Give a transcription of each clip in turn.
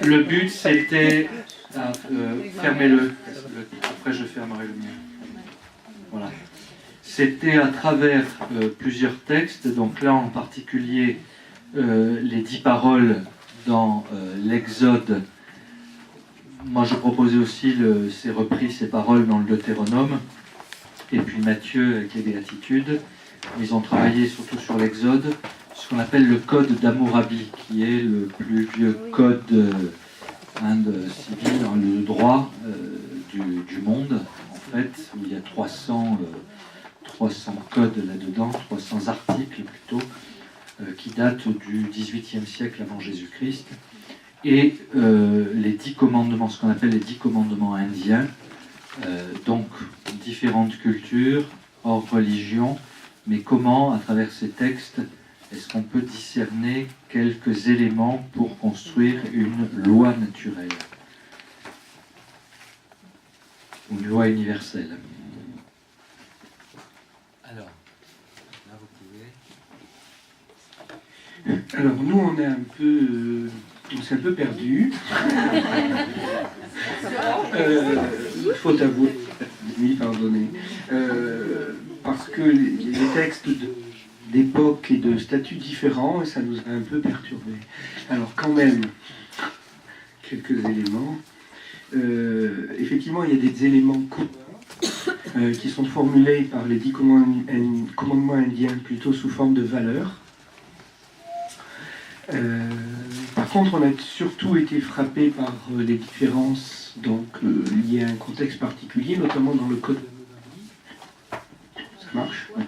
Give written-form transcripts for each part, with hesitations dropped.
Le but, c'était... fermez-le. Après, je fermerai le mien. Voilà. C'était à travers plusieurs textes. Donc là, en particulier, les 10 paroles dans l'Exode. Moi, je proposais aussi, ces paroles dans le Deutéronome. Et puis Matthieu avec les Béatitudes. Ils ont travaillé surtout sur l'Exode, ce qu'on appelle le code d'Hammurabi, qui est le plus vieux code civil, le droit du monde, en fait, où il y a 300 codes là-dedans, 300 articles plutôt, qui datent du XVIIIe siècle avant Jésus-Christ. Et les 10 commandements, ce qu'on appelle les 10 commandements indiens, donc différentes cultures, hors religion, mais comment, à travers ces textes, est-ce qu'on peut discerner quelques éléments pour construire une loi naturelle, ou une loi universelle. Alors, là vous pouvez... Alors nous, on s'est un peu perdu. Faute avouée, oui, pardonnez. Parce que les textes d'époque et de statuts différents, et ça nous a un peu perturbés. Alors quand même, quelques éléments. Effectivement, il y a des éléments communs qui sont formulés par les 10 commandements indiens plutôt sous forme de valeurs. Par contre, on a surtout été frappé par les différences liées à un contexte particulier, notamment dans le code. Ça marche? Ouais.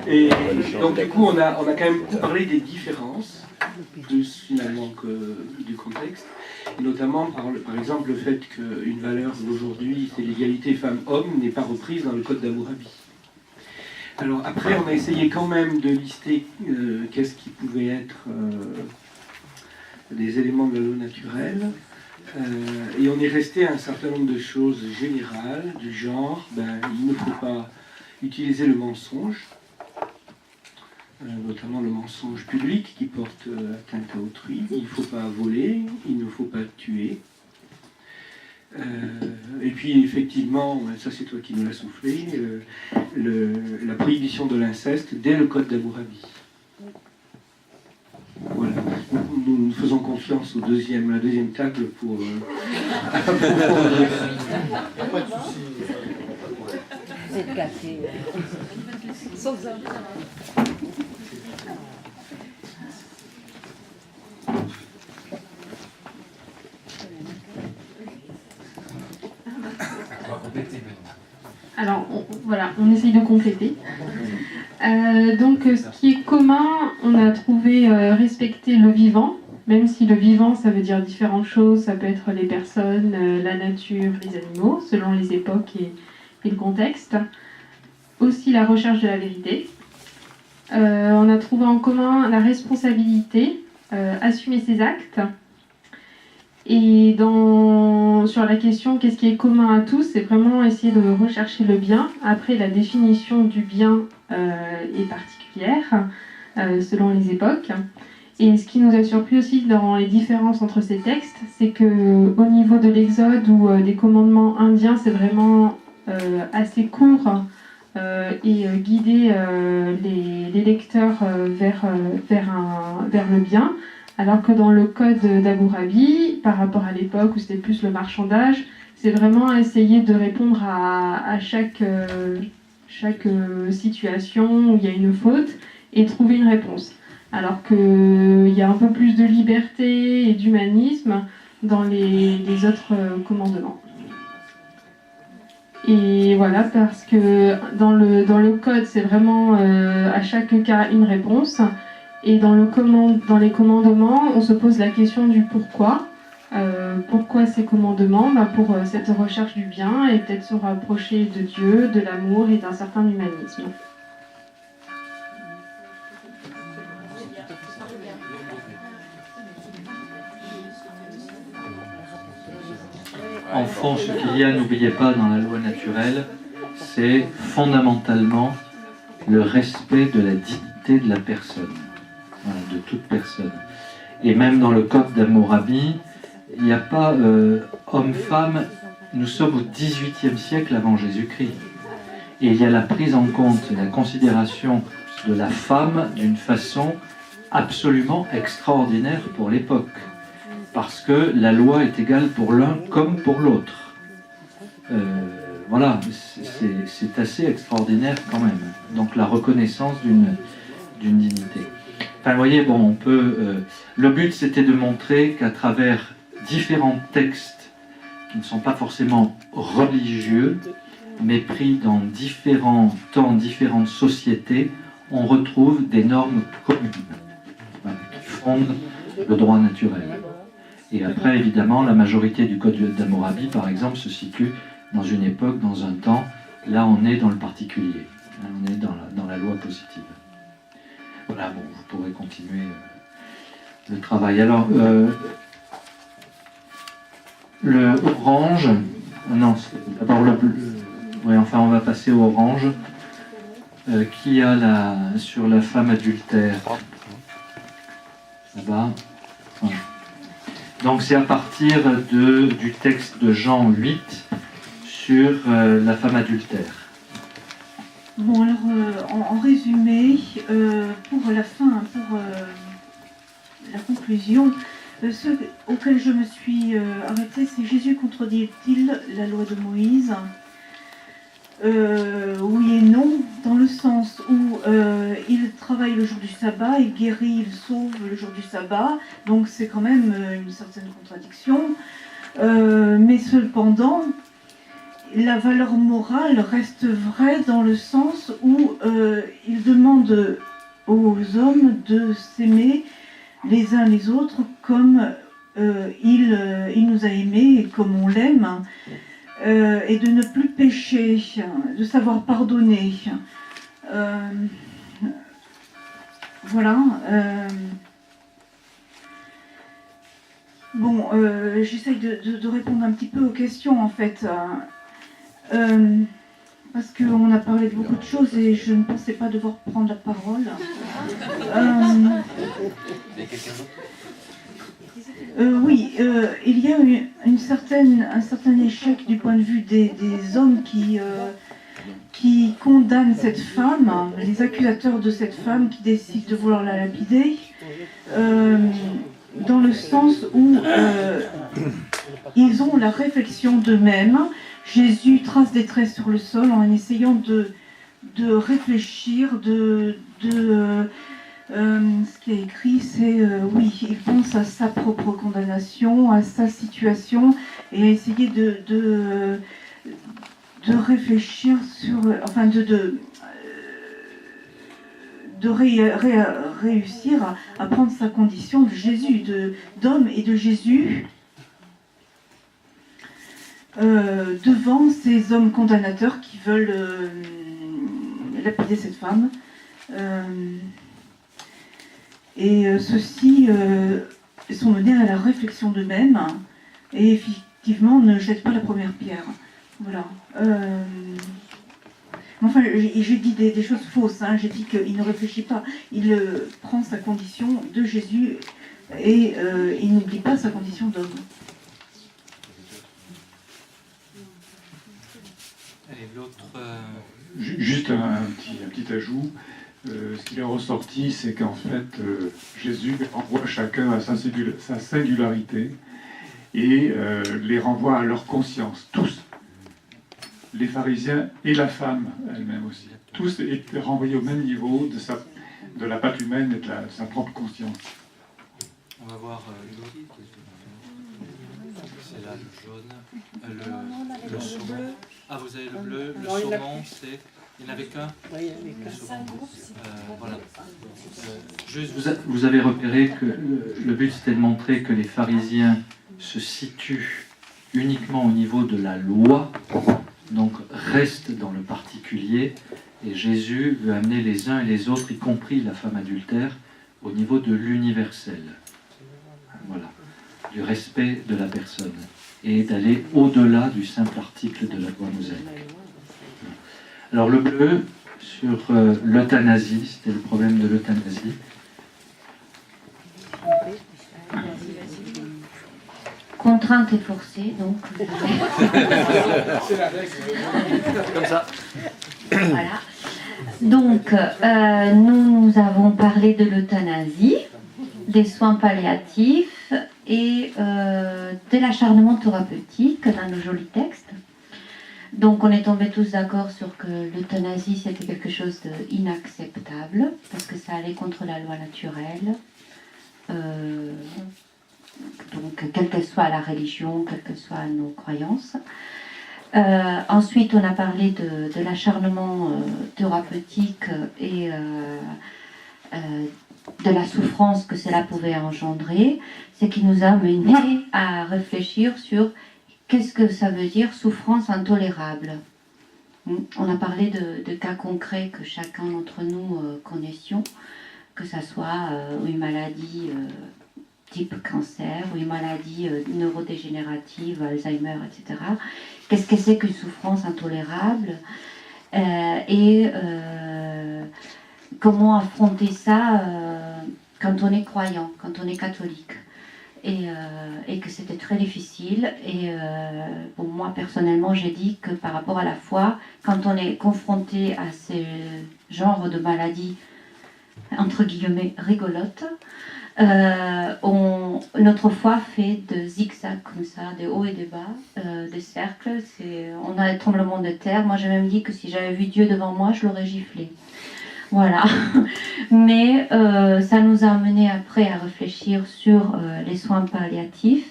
Et donc du coup, on a quand même parlé des différences, plus finalement que du contexte, et notamment par exemple le fait qu'une valeur d'aujourd'hui, c'est l'égalité femmes-hommes, n'est pas reprise dans le code d'Hammurabi. Alors après, on a essayé quand même de lister qu'est-ce qui pouvait être des éléments de la loi naturelle, et on est resté à un certain nombre de choses générales, du genre, il ne faut pas utiliser le mensonge, notamment le mensonge public qui porte atteinte à autrui. Il ne faut pas voler, il ne faut pas tuer. Et puis effectivement, ça c'est toi qui nous l'as soufflé, la prohibition de l'inceste dès le code d'Hammurabi. Voilà. Nous faisons confiance à la deuxième table pour... Vous êtes gâtés. Sauf ça. Alors, on essaye de compléter. Donc, ce qui est commun, on a trouvé respecter le vivant, même si le vivant, ça veut dire différentes choses. Ça peut être les personnes, la nature, les animaux, selon les époques et le contexte. Aussi la recherche de la vérité. On a trouvé en commun la responsabilité, assumer ses actes. Et sur la question qu'est-ce qui est commun à tous, c'est vraiment essayer de rechercher le bien. Après, la définition du bien est particulière selon les époques. Et ce qui nous a surpris aussi dans les différences entre ces textes, c'est qu'au niveau de l'Exode ou des commandements indiens, c'est vraiment assez court et guider les lecteurs vers le bien. Alors que dans le code d'Hammurabi, par rapport à l'époque où c'était plus le marchandage, c'est vraiment essayer de répondre à chaque situation où il y a une faute et trouver une réponse. Alors qu'il y a un peu plus de liberté et d'humanisme dans les autres commandements. Et voilà, parce que dans le code, c'est vraiment à chaque cas une réponse. Et dans les commandements, on se pose la question du pourquoi. Pourquoi ces commandements? Pour cette recherche du bien et peut-être se rapprocher de Dieu, de l'amour et d'un certain humanisme. en fond, ce qu'il y a, n'oubliez pas, dans la loi naturelle, c'est fondamentalement le respect de la dignité de la personne, voilà, de toute personne. Et même dans le code d'Hammurabi, il n'y a pas homme-femme, nous sommes au XVIIIe siècle avant Jésus-Christ. Et il y a la prise en compte, la considération de la femme d'une façon absolument extraordinaire pour l'époque. Parce que la loi est égale pour l'un comme pour l'autre. Voilà, c'est assez extraordinaire quand même. Donc la reconnaissance d'une dignité. Enfin, vous voyez, bon, on peut... le but, c'était de montrer qu'à travers différents textes qui ne sont pas forcément religieux, mais pris dans différents temps, différentes sociétés, on retrouve des normes communes, voilà, qui fondent le droit naturel. Et après, évidemment, la majorité du code d'Hammurabi, par exemple, se situe dans une époque, dans un temps. Là, on est dans le particulier. Là, on est dans la loi positive. Voilà, bon, vous pourrez continuer le travail. Alors, le orange... Non, d'abord le bleu. Oui, enfin, on va passer au orange. Qui a sur la femme adultère? Là-bas. Voilà. Donc c'est à partir du texte de Jean 8 sur la femme adultère. Bon, alors en résumé, pour la fin, pour la conclusion, ce auquel je me suis arrêtée, c'est Jésus contredit-il la loi de Moïse? Oui et non, dans le sens où il travaille le jour du sabbat, il guérit, il sauve le jour du sabbat, donc c'est quand même une certaine contradiction. Mais cependant, la valeur morale reste vraie dans le sens où il demande aux hommes de s'aimer les uns les autres comme il nous a aimés et comme on l'aime. Et de ne plus pécher, de savoir pardonner. Voilà. Bon, j'essaye de répondre un petit peu aux questions en fait. Parce qu'on a parlé de beaucoup de choses et je ne pensais pas devoir prendre la parole. Oui, il y a eu un certain échec du point de vue des hommes qui condamnent cette femme, les accusateurs de cette femme qui décident de vouloir la lapider, dans le sens où ils ont la réflexion d'eux-mêmes. Jésus trace des traits sur le sol en essayant de réfléchir, ce qui est écrit, c'est oui, il pense à sa propre condamnation, à sa situation, et à essayer de réfléchir sur, enfin réussir à prendre sa condition de Jésus, d'homme et de Jésus devant ces hommes condamnateurs qui veulent lapider cette femme. Et ceux-ci sont menés à la réflexion d'eux-mêmes et effectivement ne jettent pas la première pierre. Voilà. Enfin, j'ai dit des choses fausses. Hein. J'ai dit qu'il ne réfléchit pas. Il prend sa condition de Jésus et il n'oublie pas sa condition d'homme. Allez, l'autre... Juste un petit ajout. Ce qui est ressorti, c'est qu'en fait, Jésus renvoie chacun à sa singularité et les renvoie à leur conscience, tous. Les pharisiens et la femme elle-même aussi. Tous étaient renvoyés au même niveau de la patte humaine et de sa propre conscience. On va voir l'autre. C'est là le jaune. Le saumon. Ah, vous avez le bleu. Le saumon, c'est... Il n'y en avait qu'un. Oui, il y en avait qu'un. Voilà. Juste, vous avez repéré que le but c'était de montrer que les pharisiens se situent uniquement au niveau de la loi, donc restent dans le particulier, et Jésus veut amener les uns et les autres, y compris la femme adultère, au niveau de l'universel. Voilà, du respect de la personne. et d'aller au-delà du simple article de la loi mosaïque. Alors le bleu, sur l'euthanasie, c'était le problème de l'euthanasie. Contrainte et forcée, donc. C'est la règle. Comme ça. Voilà. Donc, nous avons parlé de l'euthanasie, des soins palliatifs et de l'acharnement thérapeutique dans nos jolis textes. Donc, on est tombés tous d'accord sur que l'euthanasie, c'était quelque chose d'inacceptable, parce que ça allait contre la loi naturelle. Donc, quelle qu'elle soit la religion, quelles que soient nos croyances. Ensuite, on a parlé de l'acharnement thérapeutique et de la souffrance que cela pouvait engendrer, ce qui nous a mené à réfléchir sur qu'est-ce que ça veut dire souffrance intolérable. On a parlé de cas concrets que chacun d'entre nous connaissions, que ce soit une maladie type cancer ou une maladie neurodégénérative, Alzheimer, etc. Qu'est-ce que c'est qu'une souffrance intolérable et comment affronter ça quand on est croyant, quand on est catholique. Et que c'était très difficile. Et pour moi, personnellement, j'ai dit que par rapport à la foi, quand on est confronté à ces genres de maladies, entre guillemets, rigolotes, notre foi fait de zigzags comme ça, des hauts et des bas, des cercles. On a des tremblements de terre. Moi, j'ai même dit que si j'avais vu Dieu devant moi, je l'aurais giflé. Voilà. Mais ça nous a amené après à réfléchir sur les soins palliatifs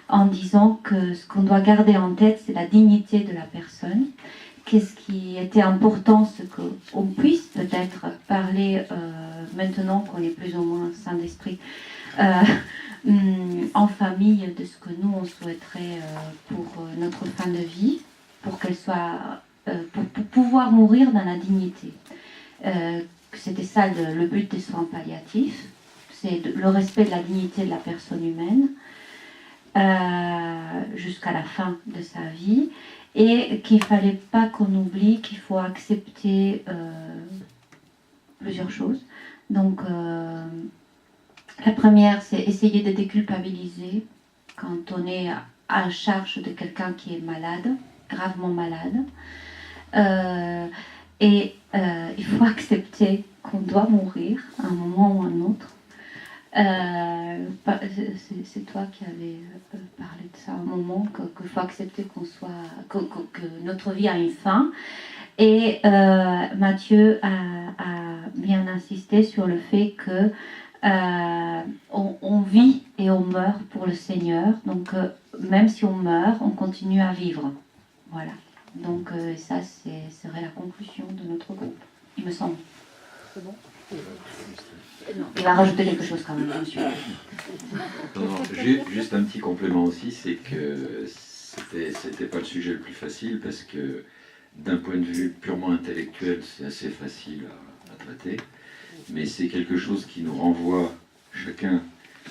en disant que ce qu'on doit garder en tête, c'est la dignité de la personne. Qu'est-ce qui était important, c'est qu'on puisse peut-être parler, maintenant qu'on est plus ou moins sain d'esprit, en famille de ce que nous, on souhaiterait pour notre fin de vie, pour qu'elle soit, pour pouvoir mourir dans la dignité. C'était ça le but des soins palliatifs, c'est le respect de la dignité de la personne humaine jusqu'à la fin de sa vie, et qu'il ne fallait pas qu'on oublie qu'il faut accepter plusieurs choses. Donc la première, c'est essayer de déculpabiliser quand on est à charge de quelqu'un qui est malade, gravement malade. Et il faut accepter qu'on doit mourir à un moment ou à un autre. C'est toi qui avais parlé de ça à un moment, qu'il faut accepter que notre vie a une fin. Et Mathieu a bien insisté sur le fait que on vit et on meurt pour le Seigneur. Donc même si on meurt, on continue à vivre. Voilà. Donc ça, serait la conclusion de notre groupe, il me semble. C'est bon ? Il va rajouter quelque chose quand même, monsieur. Non, juste un petit complément aussi, c'est que c'était pas le sujet le plus facile, parce que d'un point de vue purement intellectuel, c'est assez facile à traiter, mais c'est quelque chose qui nous renvoie chacun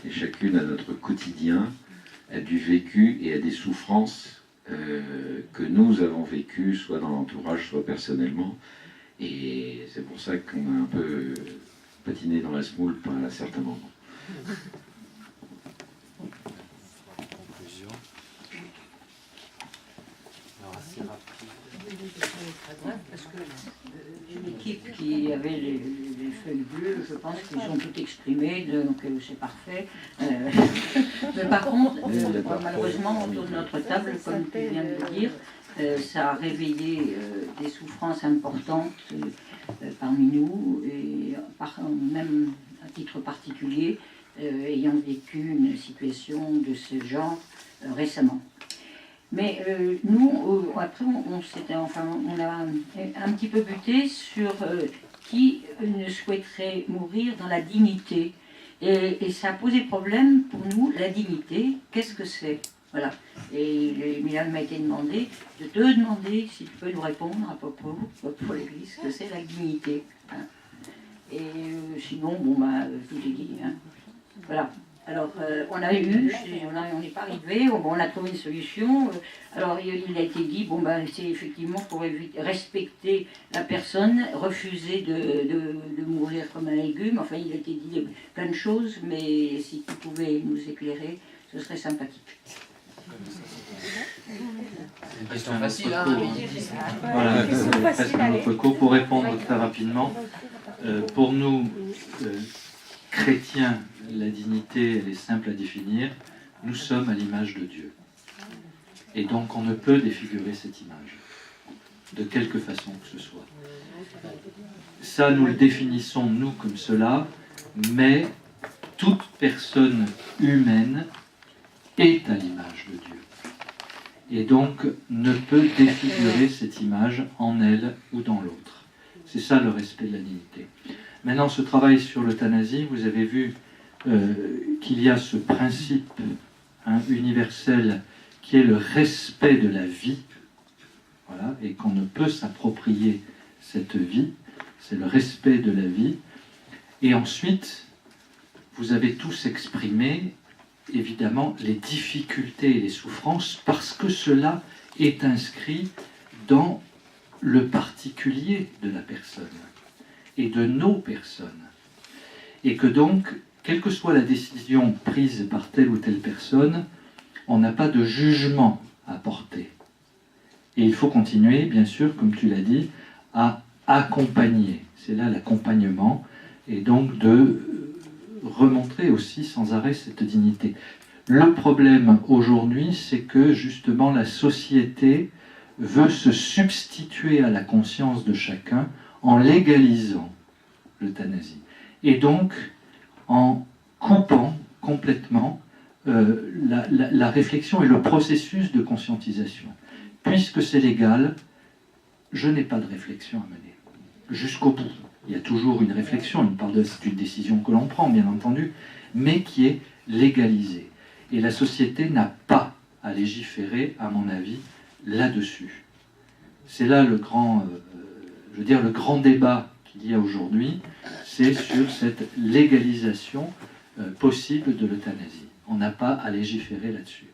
et chacune à notre quotidien, à du vécu et à des souffrances que nous avons vécues, soit dans l'entourage, soit personnellement, et c'est pour ça qu'on a un peu patiné dans la semoule à certains moments. Conclusion. Alors, assez rapide. Parce que l'équipe qui avait les feuilles bleues, je pense qu'ils ont tout exprimé, donc c'est parfait. Mais par contre, malheureusement, autour de notre table, comme tu viens de le dire, ça a réveillé des souffrances importantes parmi nous, et même à titre particulier, ayant vécu une situation de ce genre récemment. Mais nous, après, on a un petit peu buté sur qui ne souhaiterait mourir dans la dignité. Et ça a posé problème pour nous, la dignité, qu'est-ce que c'est ? Voilà. Et Milan m'a été demandé de te demander si tu peux nous répondre à propos pour l'Église, que c'est la dignité. Hein. Et sinon, bon, bah, je vous ai dit. Hein. Voilà. Alors, on a eu, on n'est pas arrivé, on a trouvé une solution. Alors, il a été dit, c'est effectivement pour respecter la personne, refuser de mourir comme un légume. Enfin, il a été dit plein de choses, mais si tu pouvais nous éclairer, ce serait sympathique. C'est une question facile, hein. Voilà, c'est presque notre cours. Pour répondre très rapidement, pour nous, chrétiens, la dignité, elle est simple à définir. Nous sommes à l'image de Dieu. Et donc, on ne peut défigurer cette image, de quelque façon que ce soit. Ça, nous le définissons, nous, comme cela, mais toute personne humaine est à l'image de Dieu. Et donc, ne peut défigurer cette image en elle ou dans l'autre. C'est ça le respect de la dignité. Maintenant, ce travail sur l'euthanasie, vous avez vu qu'il y a ce principe universel qui est le respect de la vie, voilà, et qu'on ne peut s'approprier cette vie, c'est le respect de la vie. Et ensuite, vous avez tous exprimé, évidemment, les difficultés et les souffrances, parce que cela est inscrit dans le particulier de la personne et de nos personnes. Et que donc, quelle que soit la décision prise par telle ou telle personne, on n'a pas de jugement à porter. Et il faut continuer, bien sûr, comme tu l'as dit, à accompagner. C'est là l'accompagnement, et donc de remontrer aussi sans arrêt cette dignité. Le problème aujourd'hui, c'est que justement la société veut se substituer à la conscience de chacun en légalisant l'euthanasie. Et donc, en coupant complètement la réflexion et le processus de conscientisation. Puisque c'est légal, je n'ai pas de réflexion à mener. Jusqu'au bout. Il y a toujours une réflexion, c'est une décision que l'on prend, bien entendu, mais qui est légalisée. Et la société n'a pas à légiférer, à mon avis, là-dessus. C'est là le grand, le grand débat qu'il y a aujourd'hui, c'est sur cette légalisation possible de l'euthanasie. On n'a pas à légiférer là-dessus.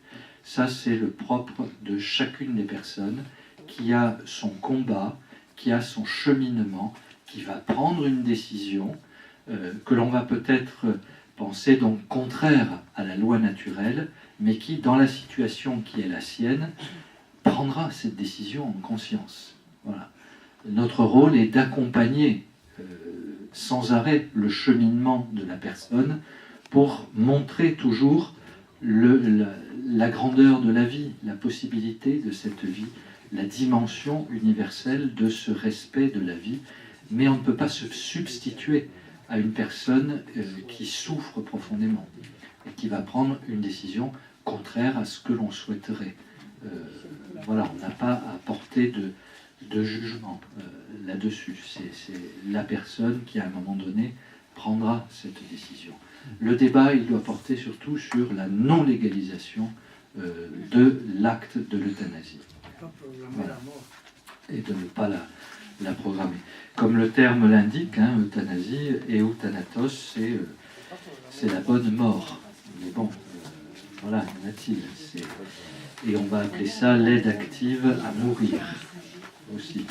Ça, c'est le propre de chacune des personnes qui a son combat, qui a son cheminement, qui va prendre une décision que l'on va peut-être penser donc contraire à la loi naturelle, mais qui, dans la situation qui est la sienne, prendra cette décision en conscience. Voilà. Notre rôle est d'accompagner sans arrêt le cheminement de la personne pour montrer toujours la grandeur de la vie, la possibilité de cette vie, la dimension universelle de ce respect de la vie. Mais on ne peut pas se substituer à une personne qui souffre profondément et qui va prendre une décision contraire à ce que l'on souhaiterait. Voilà, on n'a pas à porter de jugement là-dessus. C'est la personne qui, à un moment donné, prendra cette décision. Le débat, il doit porter surtout sur la non-légalisation de l'acte de l'euthanasie. Voilà. Et de ne pas la programmer. Comme le terme l'indique, euthanasie et euthanatos, c'est la bonne mort. Mais bon, voilà, y en a-t-il. Et on va appeler ça l'aide active à mourir aussi.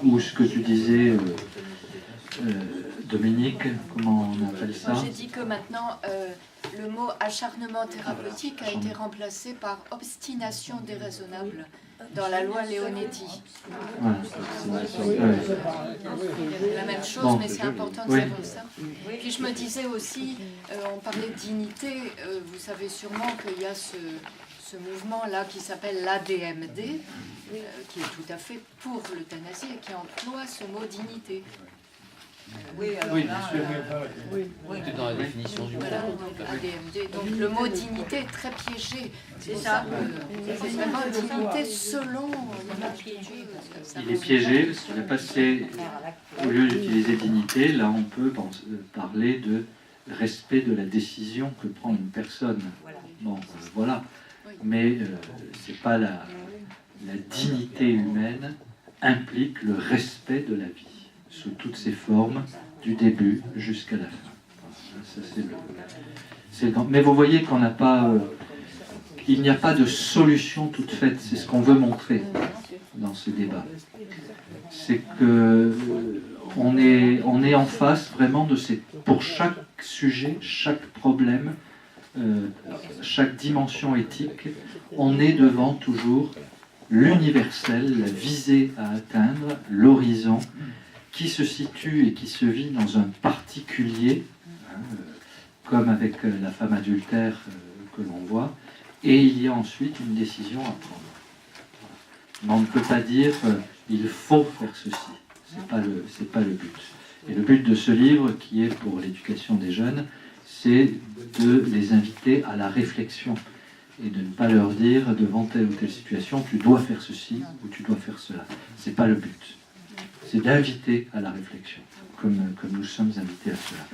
Ou ce que tu disais, Dominique, comment on appelle ça? J'ai dit que maintenant, le mot acharnement thérapeutique a été remplacé par obstination déraisonnable dans la loi Leonetti. Voilà, la même chose, mais c'est important de savoir ça. Puis je me disais aussi, on parlait de dignité, vous savez sûrement qu'il y a ce mouvement-là qui s'appelle l'ADMD, qui est tout à fait pour l'euthanasie et qui emploie ce mot dignité. Oui, bien sûr. Tout dans la définition du mot. Voilà, donc ADMD. Donc le mot dignité est très piégé. C'est ça. C'est vraiment dignité selon l'image de Dieu. Il est piégé parce qu'il a passé, au lieu d'utiliser dignité, là on peut parler de respect de la décision que prend une personne. Bon, voilà. Mais c'est pas la dignité humaine implique le respect de la vie, sous toutes ses formes, du début jusqu'à la fin. Ça, Mais vous voyez qu'on n'a pas... il n'y a pas de solution toute faite. C'est ce qu'on veut montrer dans ce débat. C'est que on est en face vraiment de ces... Pour chaque sujet, chaque problème, chaque dimension éthique, on est devant toujours l'universel, la visée à atteindre, l'horizon, qui se situe et qui se vit dans un particulier, comme avec la femme adultère que l'on voit, et il y a ensuite une décision à prendre. Mais on ne peut pas dire il faut faire ceci. C'est pas le but. Et le but de ce livre, qui est pour l'éducation des jeunes, c'est de les inviter à la réflexion et de ne pas leur dire devant telle ou telle situation tu dois faire ceci ou tu dois faire cela. C'est pas le but. C'est d'inviter à la réflexion, comme nous sommes invités à cela.